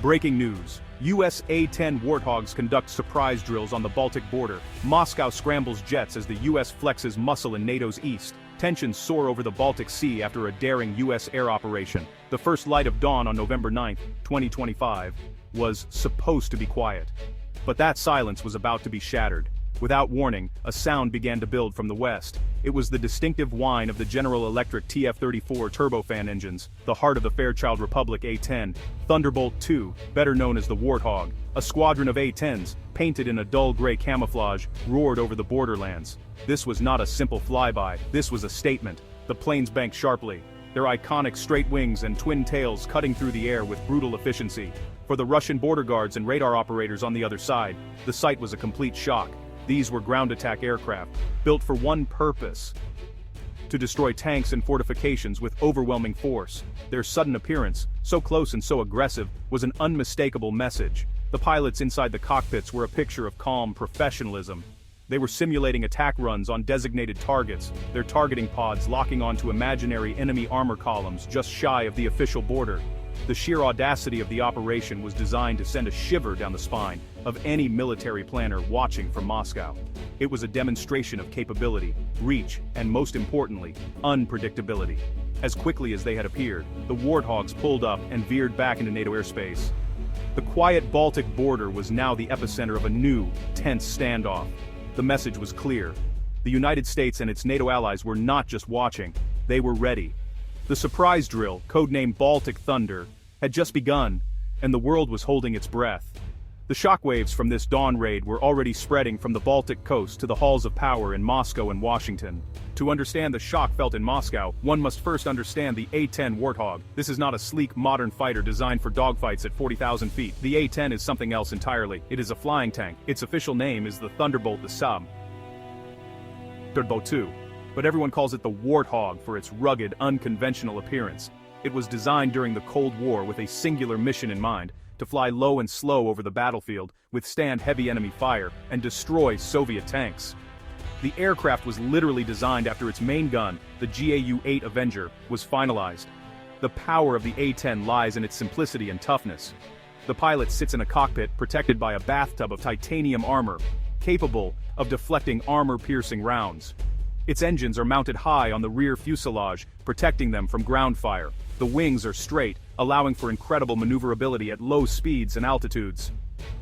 Breaking news. US A-10 Warthogs conduct surprise drills on the Baltic border. Moscow scrambles jets as the US flexes muscle in NATO's east. Tensions soar over the Baltic Sea after a daring US air operation. The first light of dawn on November 9, 2025, was supposed to be quiet. But that silence was about to be shattered. Without warning, a sound began to build from the west. It was the distinctive whine of the General Electric TF-34 turbofan engines, the heart of the Fairchild Republic A-10, Thunderbolt II, better known as the Warthog. A squadron of A-10s, painted in a dull gray camouflage, roared over the borderlands. This was not a simple flyby, this was a statement. The planes banked sharply, their iconic straight wings and twin tails cutting through the air with brutal efficiency. For the Russian border guards and radar operators on the other side, the sight was a complete shock. These were ground attack aircraft, built for one purpose: to destroy tanks and fortifications with overwhelming force. Their sudden appearance, so close and so aggressive, was an unmistakable message. The pilots inside the cockpits were a picture of calm professionalism. They were simulating attack runs on designated targets, their targeting pods locking onto imaginary enemy armor columns just shy of the official border. The sheer audacity of the operation was designed to send a shiver down the spine of any military planner watching from Moscow. It was a demonstration of capability, reach, and most importantly, unpredictability. As quickly as they had appeared, the Warthogs pulled up and veered back into NATO airspace. The quiet Baltic border was now the epicenter of a new, tense standoff. The message was clear. The United States and its NATO allies were not just watching, they were ready. The surprise drill, codenamed Baltic Thunder, had just begun, and the world was holding its breath. The shockwaves from this dawn raid were already spreading from the Baltic coast to the halls of power in Moscow and Washington. To understand the shock felt in Moscow, one must first understand the A-10 Warthog. This is not a sleek, modern fighter designed for dogfights at 40,000 feet. The A-10 is something else entirely. It is a flying tank. Its official name is the Thunderbolt II. But everyone calls it the Warthog for its rugged, unconventional appearance. It was designed during the Cold War with a singular mission in mind: to fly low and slow over the battlefield, withstand heavy enemy fire, and destroy Soviet tanks. The aircraft was literally designed after its main gun, the GAU-8 Avenger, was finalized. The power of the A-10 lies in its simplicity and toughness. The pilot sits in a cockpit protected by a bathtub of titanium armor, capable of deflecting armor-piercing rounds. Its engines are mounted high on the rear fuselage, protecting them from ground fire. The wings are straight, allowing for incredible maneuverability at low speeds and altitudes.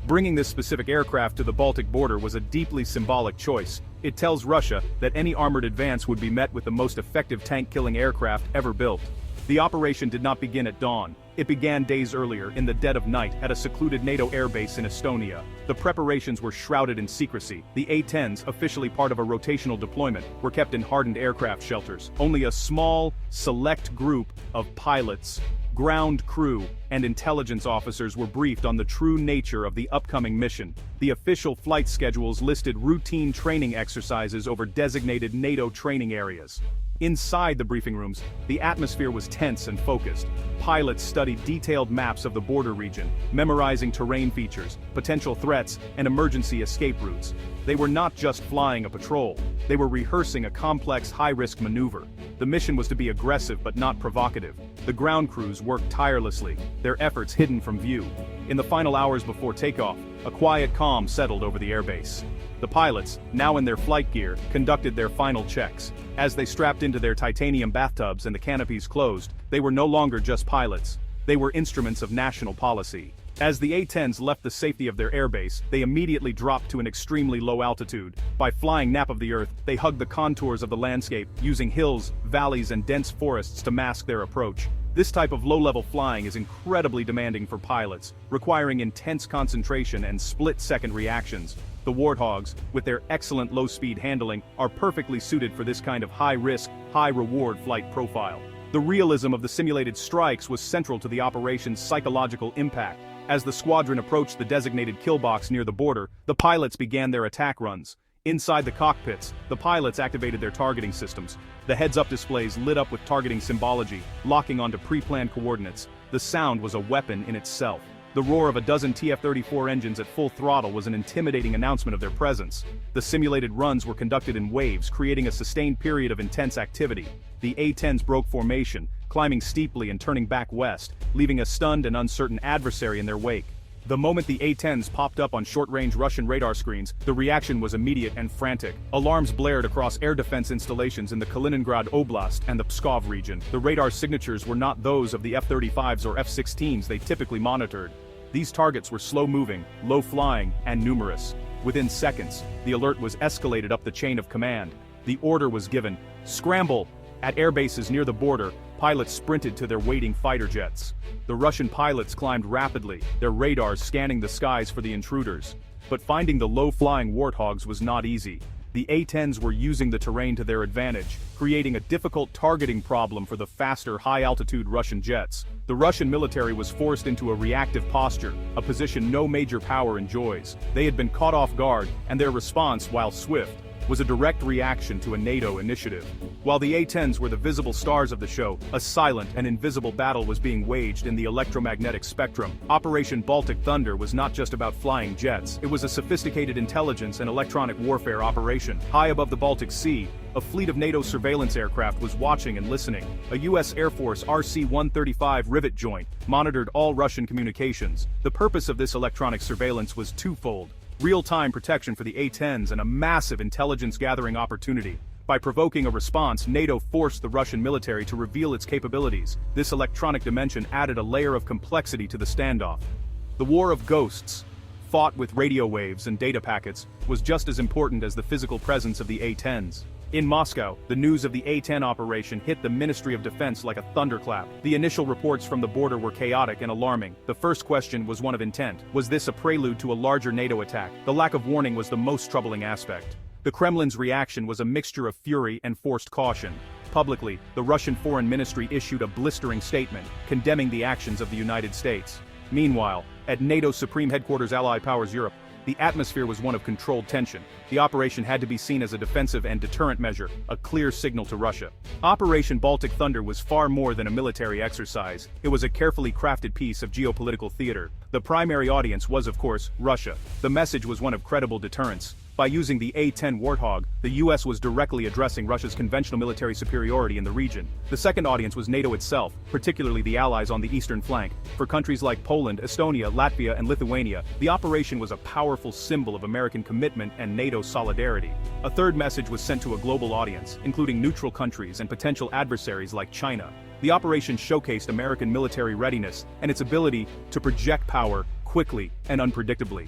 Bringing this specific aircraft to the Baltic border was a deeply symbolic choice. It tells Russia that any armored advance would be met with the most effective tank-killing aircraft ever built. The operation did not begin at dawn. It began days earlier, in the dead of night, at a secluded NATO airbase in Estonia. The preparations were shrouded in secrecy. The A-10s, officially part of a rotational deployment, were kept in hardened aircraft shelters. Only a small, select group of pilots, ground crew, and intelligence officers were briefed on the true nature of the upcoming mission. The official flight schedules listed routine training exercises over designated NATO training areas. Inside the briefing rooms, the atmosphere was tense and focused. Pilots studied detailed maps of the border region, memorizing terrain features, potential threats, and emergency escape routes. They were not just flying a patrol, they were rehearsing a complex, high-risk maneuver. The mission was to be aggressive but not provocative. The ground crews worked tirelessly, their efforts hidden from view. In the final hours before takeoff, a quiet calm settled over the airbase. The pilots, now in their flight gear, conducted their final checks. As they strapped into their titanium bathtubs and the canopies closed, they were no longer just pilots. They were instruments of national policy. As the A-10s left the safety of their airbase, they immediately dropped to an extremely low altitude. By flying nap of the earth, they hugged the contours of the landscape, using hills, valleys, and dense forests to mask their approach. This type of low-level flying is incredibly demanding for pilots, requiring intense concentration and split-second reactions. The Warthogs, with their excellent low-speed handling, are perfectly suited for this kind of high-risk, high-reward flight profile. The realism of the simulated strikes was central to the operation's psychological impact. As the squadron approached the designated kill box near the border, the pilots began their attack runs. Inside the cockpits, the pilots activated their targeting systems. The heads-up displays lit up with targeting symbology, locking onto pre-planned coordinates. The sound was a weapon in itself. The roar of a dozen TF-34 engines at full throttle was an intimidating announcement of their presence. The simulated runs were conducted in waves, creating a sustained period of intense activity. The A-10s broke formation, climbing steeply and turning back west, leaving a stunned and uncertain adversary in their wake. The moment the A-10s popped up on short-range Russian radar screens, the reaction was immediate and frantic. Alarms blared across air defense installations in the Kaliningrad Oblast and the Pskov region. The radar signatures were not those of the F-35s or F-16s they typically monitored. These targets were slow-moving, low-flying, and numerous. Within seconds, the alert was escalated up the chain of command. The order was given: scramble! At airbases near the border, pilots sprinted to their waiting fighter jets. The Russian pilots climbed rapidly, their radars scanning the skies for the intruders. But finding the low-flying Warthogs was not easy. The A-10s were using the terrain to their advantage, creating a difficult targeting problem for the faster, high-altitude Russian jets. The Russian military was forced into a reactive posture, a position no major power enjoys. They had been caught off guard, and their response, while swift, was a direct reaction to a NATO initiative. While the A-10s were the visible stars of the show, a silent and invisible battle was being waged in the electromagnetic spectrum. Operation Baltic Thunder was not just about flying jets, it was a sophisticated intelligence and electronic warfare operation. High above the Baltic Sea, a fleet of NATO surveillance aircraft was watching and listening. A U.S. Air Force RC-135 rivet joint monitored all Russian communications. The purpose of this electronic surveillance was twofold: real-time protection for the A-10s and a massive intelligence-gathering opportunity. By provoking a response, NATO forced the Russian military to reveal its capabilities. This electronic dimension added a layer of complexity to the standoff. The war of ghosts, fought with radio waves and data packets, was just as important as the physical presence of the A-10s. In Moscow, the news of the A-10 operation hit the Ministry of Defense like a thunderclap. The initial reports from the border were chaotic and alarming. The first question was one of intent. Was this a prelude to a larger NATO attack? The lack of warning was the most troubling aspect. The Kremlin's reaction was a mixture of fury and forced caution. Publicly, the Russian Foreign Ministry issued a blistering statement, condemning the actions of the United States. Meanwhile, at NATO's Supreme Headquarters Allied Powers Europe, the atmosphere was one of controlled tension. The operation had to be seen as a defensive and deterrent measure, a clear signal to Russia. Operation Baltic Thunder was far more than a military exercise. It was a carefully crafted piece of geopolitical theater. The primary audience was, of course, Russia. The message was one of credible deterrence. By using the A-10 Warthog, the US was directly addressing Russia's conventional military superiority in the region. The second audience was NATO itself, particularly the allies on the eastern flank. For countries like Poland, Estonia, Latvia, and Lithuania, the operation was a powerful symbol of American commitment and NATO solidarity. A third message was sent to a global audience, including neutral countries and potential adversaries like China. The operation showcased American military readiness and its ability to project power quickly and unpredictably.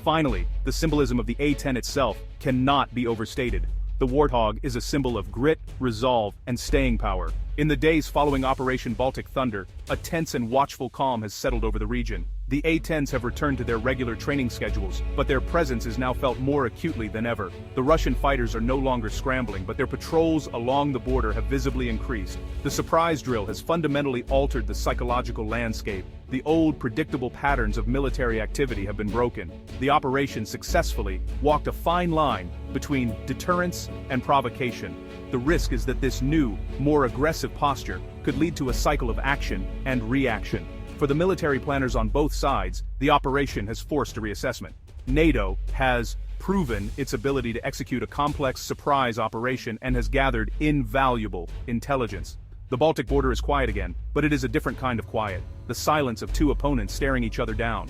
Finally, the symbolism of the A-10 itself cannot be overstated. The Warthog is a symbol of grit, resolve, and staying power. In the days following Operation Baltic Thunder, a tense and watchful calm has settled over the region. The A-10s have returned to their regular training schedules, but their presence is now felt more acutely than ever. The Russian fighters are no longer scrambling, but their patrols along the border have visibly increased. The surprise drill has fundamentally altered the psychological landscape. The old, predictable patterns of military activity have been broken. The operation successfully walked a fine line between deterrence and provocation. The risk is that this new, more aggressive posture could lead to a cycle of action and reaction. For the military planners on both sides, the operation has forced a reassessment. NATO has proven its ability to execute a complex surprise operation and has gathered invaluable intelligence. The Baltic border is quiet again, but it is a different kind of quiet. The silence of two opponents staring each other down.